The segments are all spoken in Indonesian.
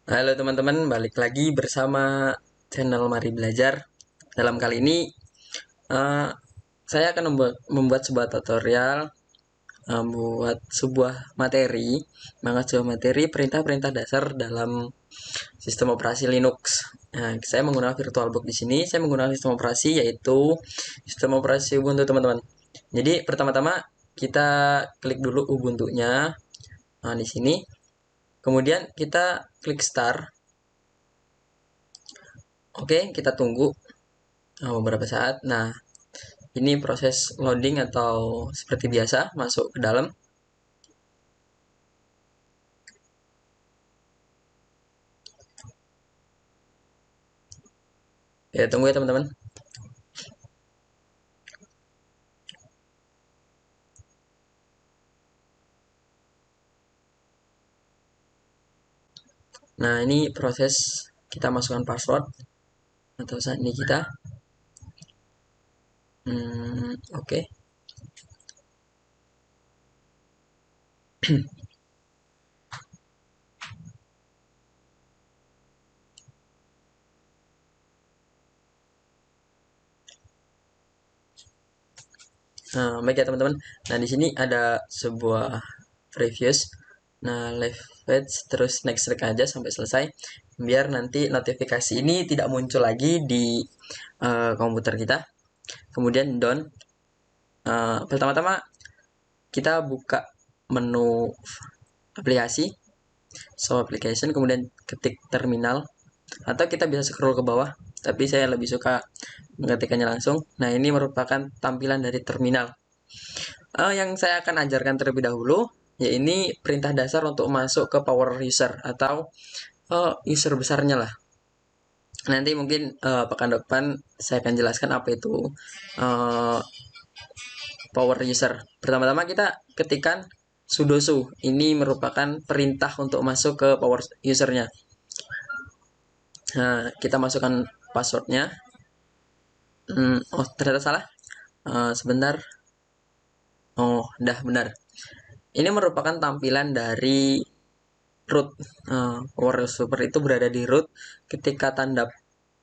Halo teman-teman, balik lagi bersama channel Mari Belajar. Dalam kali ini, eh, saya akan membuat sebuah tutorial, membuat sebuah materi, mengangkat sebuah materi perintah-perintah dasar dalam sistem operasi Linux. Nah, saya menggunakan VirtualBox di sini. Saya menggunakan sistem operasi yaitu sistem operasi Ubuntu, teman-teman. Jadi pertama-tama kita klik dulu Ubuntu-nya. Nah, di sini. Kemudian kita klik Start. Oke, kita tunggu beberapa saat. Nah, ini proses loading atau seperti biasa masuk ke dalam. Ya, tunggu ya teman-teman. Nah, ini proses kita masukkan password atau sandi kita. Oke. Nah, baik ya teman-teman. Nah, di sini ada sebuah previous. Nah, left page terus next aja sampai selesai. Biar nanti notifikasi ini tidak muncul lagi di komputer kita. Kemudian done. Pertama-tama kita buka menu aplikasi, so application, kemudian ketik terminal, atau kita bisa scroll ke bawah, tapi saya lebih suka mengetikkannya langsung. Nah, ini merupakan tampilan dari terminal. Yang saya akan ajarkan terlebih dahulu, ya ini perintah dasar untuk masuk ke power user atau user besarnya lah. Nanti mungkin pekan depan saya akan jelaskan apa itu uh, power user. Pertama-tama kita ketikkan sudo su. Ini merupakan perintah untuk masuk ke power usernya. Nah, kita masukkan passwordnya. Oh, ternyata salah. Sebentar. Oh, dah benar. Ini merupakan tampilan dari root. Power super itu berada di root. Ketika tanda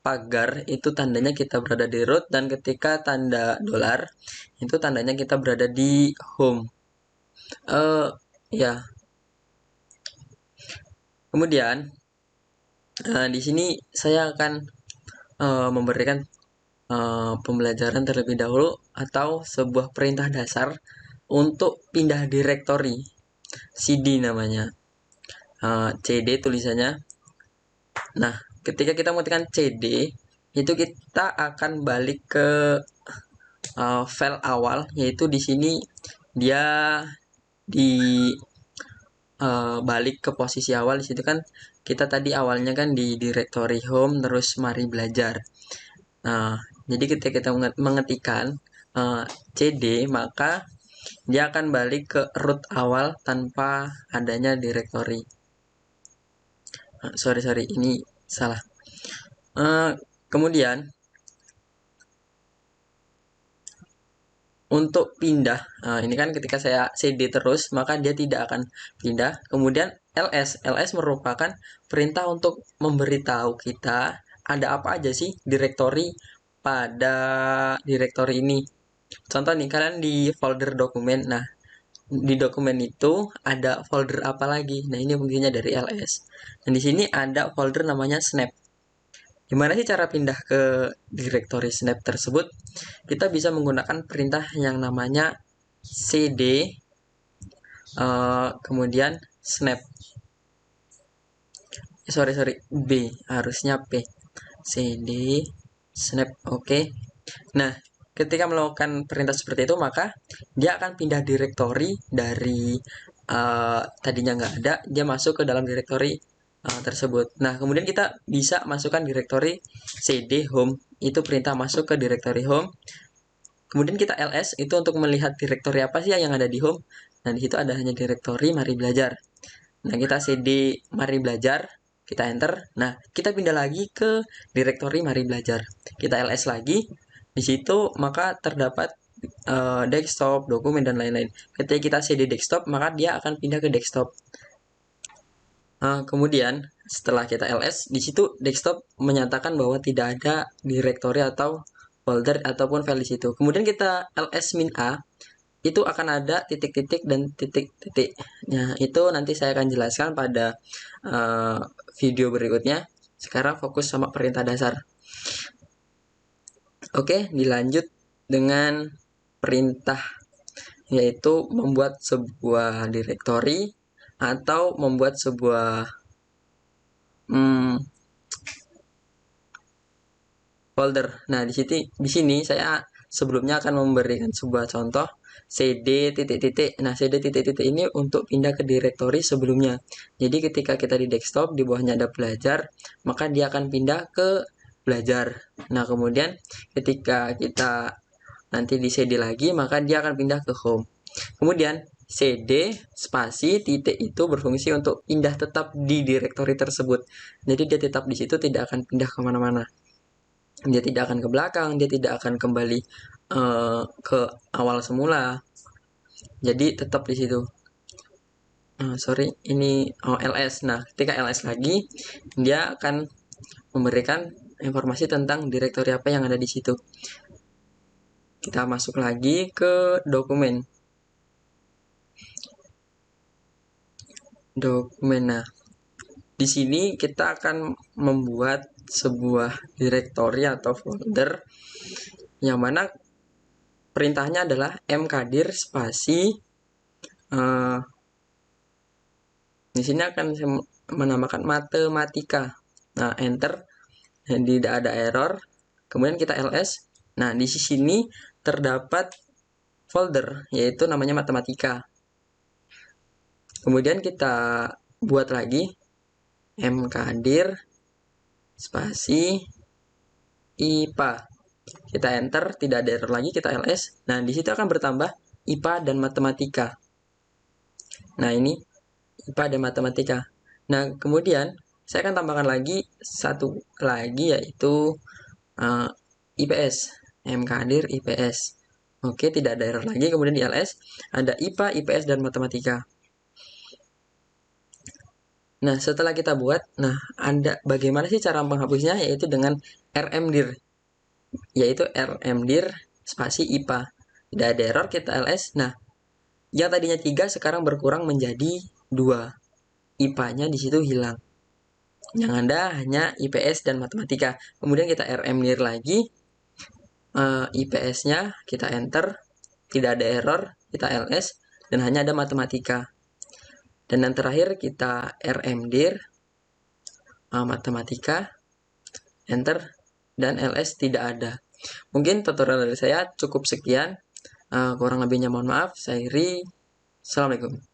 pagar itu tandanya kita berada di root, dan ketika tanda dolar itu tandanya kita berada di home. Ya. Kemudian di sini saya akan memberikan pembelajaran terlebih dahulu atau sebuah perintah dasar untuk pindah direktori. CD namanya, CD tulisannya. Nah, ketika kita mengetikkan CD itu kita akan balik ke file awal, yaitu di sini dia di balik ke posisi awal. Di situ kan kita tadi awalnya kan di directory home terus mari belajar. Nah, jadi ketika kita mengetikkan CD, maka dia akan balik ke root awal tanpa adanya directory. Sorry, ini salah. Kemudian untuk pindah, ini kan ketika saya CD terus, maka dia tidak akan pindah. Kemudian LS merupakan perintah untuk memberitahu kita ada apa aja sih direktori pada direktori ini. Contoh nih, kalian di folder dokumen. Nah, di dokumen itu ada folder apa lagi? Nah, ini fungsinya dari LS. Dan di sini ada folder namanya Snap. Gimana sih cara pindah ke directory Snap tersebut? Kita bisa menggunakan perintah yang namanya cd kemudian snap. Sorry, B, harusnya P. cd snap. Oke. Nah, ketika melakukan perintah seperti itu, maka dia akan pindah direktori dari tadinya nggak ada, dia masuk ke dalam direktori tersebut. Nah, kemudian kita bisa masukkan direktori cd home, itu perintah masuk ke direktori home. Kemudian kita ls itu untuk melihat direktori apa sih yang ada di home. Nah, di situ ada hanya direktori mari belajar. Nah, kita cd mari belajar, kita enter. Nah, kita pindah lagi ke direktori mari belajar. Kita ls lagi. Di situ maka terdapat desktop, dokumen, dan lain-lain. Ketika kita cd desktop, maka dia akan pindah ke desktop. Kemudian setelah kita ls, di situ desktop menyatakan bahwa tidak ada directory atau folder ataupun file di situ. Kemudian kita ls -a, itu akan ada titik-titik dan titik-titik. Nah, itu nanti saya akan jelaskan pada video berikutnya. Sekarang fokus sama perintah dasar. Oke, dilanjut dengan perintah, yaitu membuat sebuah directory atau membuat sebuah folder. Nah, di sini saya sebelumnya akan memberikan sebuah contoh cd titik-titik. Nah, cd titik-titik ini untuk pindah ke directory sebelumnya. Jadi ketika kita di desktop, di bawahnya ada belajar, maka dia akan pindah ke belajar. Nah, kemudian ketika kita nanti di cd lagi, maka dia akan pindah ke home. Kemudian cd spasi titik itu berfungsi untuk pindah tetap di directory tersebut. Jadi dia tetap di situ, tidak akan pindah kemana-mana. Dia tidak akan ke belakang, dia tidak akan kembali ke awal semula. Jadi tetap di situ. Sorry, ini ls. Nah, ketika ls lagi, dia akan memberikan informasi tentang direktori apa yang ada di situ. Kita masuk lagi ke dokumen. Nah, di sini kita akan membuat sebuah direktori atau folder yang mana perintahnya adalah mkdir spasi di sini akan menambahkan matematika. Nah, enter. Tidak ada error. Kemudian kita ls. Nah, di sini terdapat folder yaitu namanya matematika. Kemudian kita buat lagi mkdir spasi IPA. Kita enter, tidak ada error lagi, kita ls. Nah, di situ akan bertambah IPA dan matematika. Nah, ini IPA dan matematika. Nah, kemudian saya akan tambahkan lagi satu lagi, yaitu IPS, mkdir IPS. Oke, tidak ada error lagi. Kemudian di ls ada IPA, IPS, dan matematika. Nah, setelah kita buat, nah, ada bagaimana sih cara menghapusnya, yaitu dengan rmdir, yaitu rmdir spasi IPA. Tidak ada error, kita ls. Nah, yang tadinya 3 sekarang berkurang menjadi 2. IPA-nya di situ hilang. Yang ada hanya IPS dan matematika. Kemudian kita rmdir lagi, IPS-nya kita enter, tidak ada error, kita ls, dan hanya ada matematika. Dan yang terakhir kita rmdir matematika, enter, dan ls tidak ada. Mungkin tutorial dari saya cukup sekian. Kurang lebihnya mohon maaf. Saya Iri. Assalamualaikum.